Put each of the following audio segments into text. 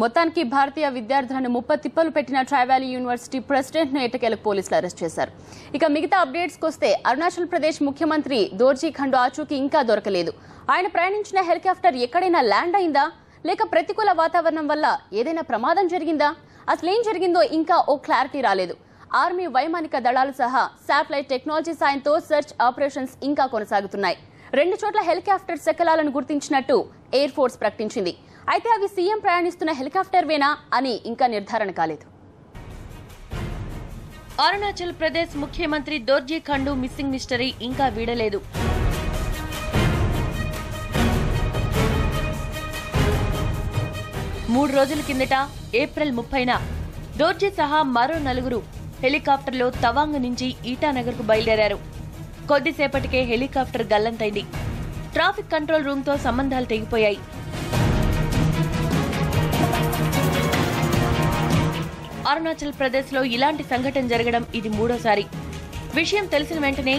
మొత్తానికి భారతీయ విద్యార్థులను ముప్పతిప్పలు పెట్టిన ట్రైవాలీ యూనివర్సిటీ ప్రెసిడెంట్ ను ఎట్టకేలకు పోలీసులు అరెస్ట్ చేశారు. ఇక మిగతా అప్డేట్స్ కొస్తే అరుణాచల్ ప్రదేశ్ ముఖ్యమంత్రి దోర్జీ ఖండు ఆచూకీ ఇంకా దొరకలేదు. ఆయన ప్రయాణించిన హెలికాప్టర్ ఎక్కడైనా ల్యాండ్ అయిందా, లేక ప్రతికూల వాతావరణం వల్ల ఏదైనా ప్రమాదం జరిగిందా, అసలేం జరిగిందో ఇంకా ఓ క్లారిటీ రాలేదు. ఆర్మీ వైమానిక దళాలు సహా శాటిలైట్ టెక్నాలజీ సాయంతో సెర్చ్ ఆపరేషన్స్ ఇంకా కొనసాగుతున్నాయి. 2 చోట్ల హెలికాప్టర్ శకలాలను గుర్తించినట్టు ఎయిర్ ఫోర్స్ ప్రకటించింది. అయితే అవి సీఎం ప్రయాణిస్తున్న హెలికాప్టర్వేనా అని ఇంకా నిర్ధారణ కాలేదు. అరుణాచల్ ప్రదేశ్ ముఖ్యమంత్రి దోర్జీ ఖండు మిస్సింగ్ మిస్టరీ ఇంకా వీడలేదు. మూడు రోజుల కిందట ఏప్రిల్ 30న దోర్జీ సహా మరో 4 హెలికాప్టర్లో తవాంగ్ నుంచి ఈటానగర్ కు బయలుదేరారు. కొద్దిసేపటికే హెలికాప్టర్ గల్లంతైంది. ట్రాఫిక్ కంట్రోల్ రూమ్ తో సంబంధాలు తెగిపోయాయి. అరుణాచల్ ప్రదేశ్ లో ఇలాంటి సంఘటన జరగడం ఇది 3వసారి. విషయం తెలిసిన వెంటనే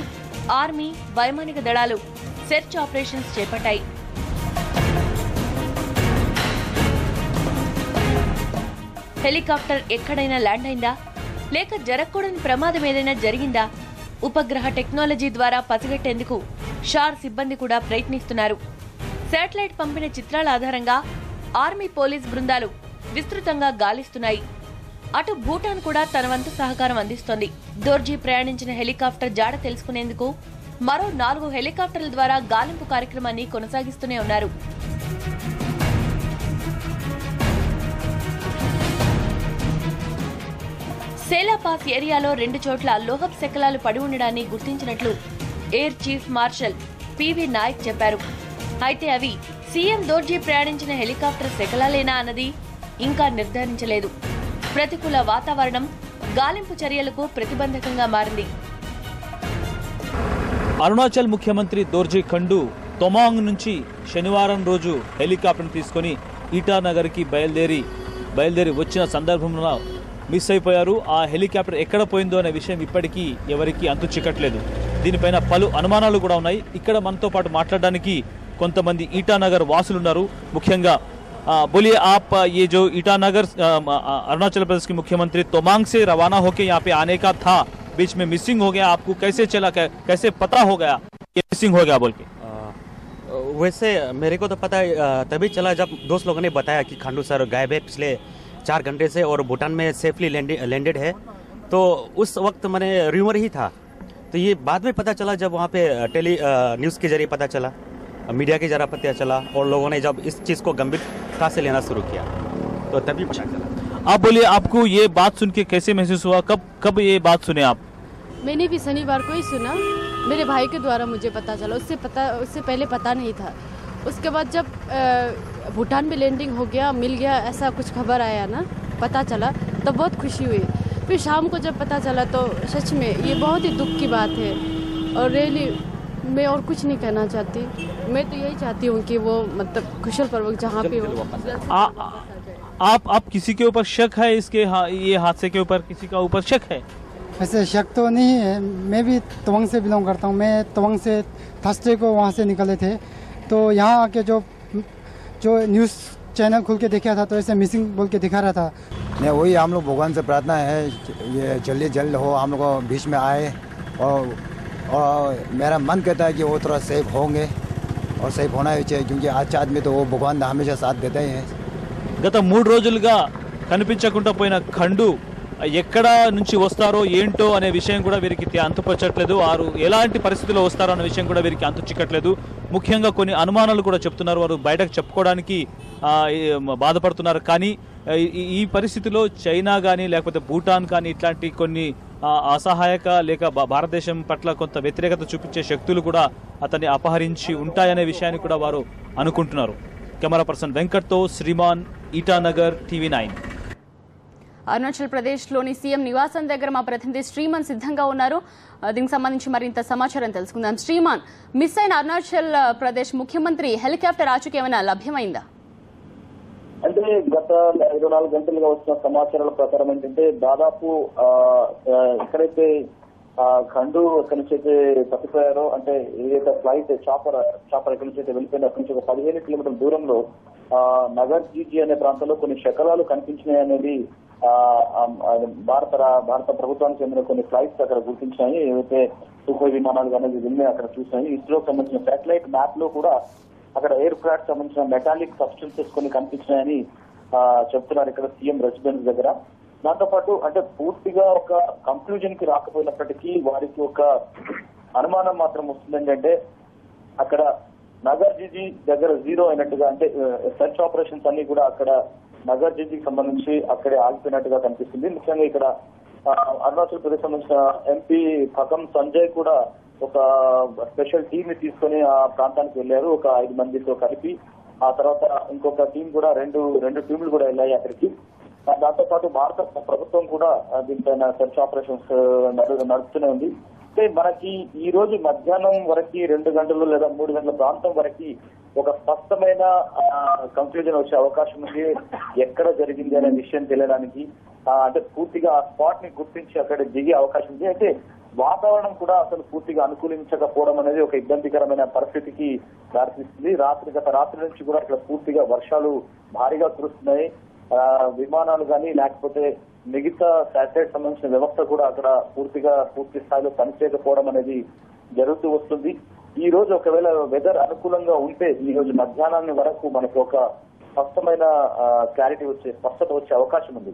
ఆర్మీ వైమానిక దళాలు సెర్చ్ ఆపరేషన్స్ చేపట్టాయి. హెలికాప్టర్ ఎక్కడైనా ల్యాండ్ అయిందా, లేక జరగకూడని ప్రమాదం ఏదైనా జరిగిందా, ఉపగ్రహ టెక్నాలజీ ద్వారా పసిగట్టేందుకు షార్ సిబ్బంది కూడా ప్రయత్నిస్తున్నారు. శాటిలైట్ పంపిన చిత్రాల ఆధారంగా ఆర్మీ పోలీస్ బృందాలు విస్తృతంగా గాలిస్తున్నాయి. అటు భూటాన్ కూడా తన వంతు సహకారం అందిస్తోంది. దోర్జీ ప్రయాణించిన హెలికాప్టర్ జాడ తెలుసుకునేందుకు మరో 4 హెలికాప్టర్ల ద్వారా గాలింపు కార్యక్రమాన్ని కొనసాగిస్తూనే ఉన్నారు. సేలాపాస్ ఏరియాలో 2 చోట్ల లోహపు శకలాలు పడి ఉండడాన్ని గుర్తించినట్లు air chief marshal PV Nayak చెప్పారు. అయితే అవి సీఎం దోర్జీ ప్రయాణించిన హెలికాప్టర్ శకలాలేనా అన్నది ఇంకా నిర్ధారించలేదు. ప్రతికూల వాతావరణం గాలింపు చర్యలకు ప్రతిబంధకంగా మారింది. అరుణాచల్ ముఖ్యమంత్రి దోర్జీ ఖండు తవాంగ్ నుంచి శనివారం రోజు హెలికాప్టర్ తీసుకుని ఈటానగర్ కి బయలుదేరి వచ్చిన సందర్భంలో మిస్ అయిపోయారు. ఆ హెలికాప్టర్ ఎక్కడ పోయిందో అనే విషయం ఇప్పటికీ ఎవరికి అంతు చిక్కట్లేదు. దీనిపైన పలు అనుమానాలు కూడా ఉన్నాయి. ఇక్కడ మనతో పాటు మాట్లాడడానికి కొంతమంది ఈటానగర్ వాసులు ఉన్నారు. ముఖ్యంగా बोलिए आप, ये जो ईटानगर अरुणाचल प्रदेश के मुख्यमंत्री तवांग से रवाना होकर यहाँ पे आने का था, बीच में मिसिंग हो गया, आपको कैसे चला, कैसे पता हो गया ये मिसिंग हो गया बोल के? वैसे मेरे को तो पता तभी चला जब दोस्त लोगों ने बताया कि खंडू सर गायब है पिछले 4 घंटे से और भूटान में सेफली लैंडेड है. तो उस वक्त मैंने र्यूमर ही था. तो ये बाद में पता चला जब वहाँ पे न्यूज़ के जरिए पता चला, मीडिया के जरा पता चला और लोगों ने जब इस चीज़ को गंभीरता से लेना शुरू किया तो तभी पता चला. आप बोलिए, आपको ये बात सुन के कैसे महसूस हुआ? कब ये बात सुने आप? मैंने भी शनिवार को ही सुना. मेरे भाई के द्वारा मुझे पता चला. उससे पहले पता नहीं था. उसके बाद जब भूटान में लैंडिंग हो गया, मिल गया, ऐसा कुछ खबर आया ना, पता चला, तब बहुत खुशी हुई. फिर शाम को जब पता चला तो सच में ये बहुत ही दुख की बात है. और रियली मैं और कुछ नहीं कहना चाहती. मैं तो यही चाहती हूँ कि वो मतलब कुशल पूर्वक जहाँ पे हो. आप किसी के ऊपर शक है इसके ये हादसे के ऊपर किसी का ऊपर शक है? ऐसे शक तो नहीं है. मैं भी तवांग से बिलोंग करता हूँ. मैं तवांग से थर्सडे को वहाँ से निकले थे. तो यहाँ आके जो न्यूज़ चैनल खोल के देखा था तो ऐसे मिसिंग बोल के दिखा रहा था. नहीं, वही हम लोग भगवान से प्रार्थना है ये जल्द हो, हम लोग बीच में आए. और मेरा मन कहता है कि वो थोड़ा सेफ होंगे और सेफ होना ही चाहिए, क्योंकि आज आदमी तो वो भगवान हमेशा साथ देते ही हैं. గత 3 రోజులుగా కనిపించకుండా పోయిన ఖండు ఎక్కడ నుంచి వస్తారో ఏంటో అనే విషయం కూడా వీరికి అంతుపచ్చట్లేదు. వారు ఎలాంటి పరిస్థితుల్లో వస్తారో అనే విషయం కూడా వీరికి అంతు చిక్కట్లేదు. ముఖ్యంగా కొన్ని అనుమానాలు కూడా చెప్తున్నారు. వారు బయటకు చెప్పుకోవడానికి బాధపడుతున్నారు. కానీ ఈ పరిస్థితిలో చైనా కానీ లేకపోతే భూటాన్ కానీ ఇట్లాంటి కొన్ని అసహాయక లేక భారతదేశం పట్ల కొంత వ్యతిరేకత చూపించే శక్తులు కూడా అతన్ని అపహరించి ఉంటాయనే విషయాన్ని కూడా వారు అనుకుంటున్నారు. కెమెరా పర్సన్ వెంకట్తో శ్రీమాన్, ఈటానగర్, టీవీ9. అరుణాచల్ ప్రదేశ్లోని సీఎం నివాసం దగ్గర మా ప్రతినిధి శ్రీమాన్ సిద్ధంగా ఉన్నారు. దీనికి సంబంధించి మరింత సమాచారం తెలుసుకుందాం. శ్రీమాన్, మిస్ అయిన అరుణాచల్ ప్రదేశ్ ముఖ్యమంత్రి హెలికాప్టర్ ఆచూకీ ఏమైనా లభ్యమైందా? అంటే గత 24 గంటలుగా వస్తున్న సమాచారాల ప్రకారం ఏంటంటే దాదాపు ఎక్కడైతే ఖండు ఎక్కడి నుంచి అయితే తప్పిపోయారో, అంటే ఏదైతే ఫ్లైట్ చాపర్ ఎక్కడి నుంచి అయితే వెళ్ళిపోయిందో అక్కడి నుంచి ఒక 15 కిలోమీటర్ల దూరంలో నగర్ జీజీ అనే ప్రాంతంలో కొన్ని శకలాలు కనిపించినాయి అనేది భారత ప్రభుత్వానికి చెందిన కొన్ని ఫ్లైట్స్ అక్కడ గుర్తించాయి. ఏవైతే సుఖోయ్ విమానాలు కానీ విన్నే అక్కడ చూసినాయి. ఇస్రోకి సంబంధించిన శాటిలైట్ మ్యాప్ లో కూడా అక్కడ ఎయిర్ క్రాఫ్ట్ సంబంధించిన మెటాలిక్ సబ్స్టెన్సెస్ కొన్ని కనిపించినాయని చెప్తున్నారు ఇక్కడ సీఎం రెసిడెన్స్ దగ్గర. దాంతోపాటు అంటే పూర్తిగా ఒక కంక్లూజన్ కి రాకపోయినప్పటికీ వారికి ఒక అనుమానం మాత్రం వస్తుంది. ఏంటంటే అక్కడ నగర్ జీజీ దగ్గర జీరో అయినట్టుగా, అంటే సెర్చ్ ఆపరేషన్స్ అన్ని కూడా అక్కడ నగర్ జీజీకి సంబంధించి అక్కడే ఆగిపోయినట్టుగా కనిపిస్తుంది. ముఖ్యంగా ఇక్కడ అరుణాచల్ ప్రదేశ్ సంబంధించిన ఎంపీ పకం సంజయ్ కూడా ఒక స్పెషల్ టీమ్ ని తీసుకుని ఆ ప్రాంతానికి వెళ్లారు, ఒక 5 మందితో కలిపి. ఆ తర్వాత ఇంకొక టీం కూడా రెండు టీంలు కూడా వెళ్ళాయి అక్కడికి. దాంతో పాటు భారత ప్రభుత్వం కూడా దీనిపైన సెర్చ్ ఆపరేషన్స్ నడుస్తూనే ఉంది. అంటే మనకి ఈ రోజు మధ్యాహ్నం వరకు 2 గంటలు లేదా 3 గంటల ప్రాంతం వరకు ఒక స్పష్టమైన కంక్లూజన్ వచ్చే అవకాశం ఉంది. ఎక్కడ జరిగింది అనే విషయం తెలియడానికి అంటే పూర్తిగా ఆ స్పాట్ ని గుర్తించి అక్కడ దిగే అవకాశం ఉంది. అయితే వాతావరణం కూడా అసలు పూర్తిగా అనుకూలించకపోవడం అనేది ఒక ఇబ్బందికరమైన పరిస్థితికి దారితీస్తుంది. గత రాత్రి నుంచి కూడా ఇక్కడ పూర్తిగా వర్షాలు భారీగా కురుస్తున్నాయి. విమానాలు కానీ లేకపోతే మిగతా శాటిలైట్ సంబంధించిన వ్యవస్థ కూడా అక్కడ పూర్తి స్థాయిలో పనిచేయకపోవడం అనేది జరుగుతూ వస్తుంది. ఈ రోజు ఒకవేళ వెదర్ అనుకూలంగా ఉంటే ఈ రోజు మధ్యాహ్నాన్ని వరకు మనకు ఒక స్పష్టత వచ్చే అవకాశం ఉంది.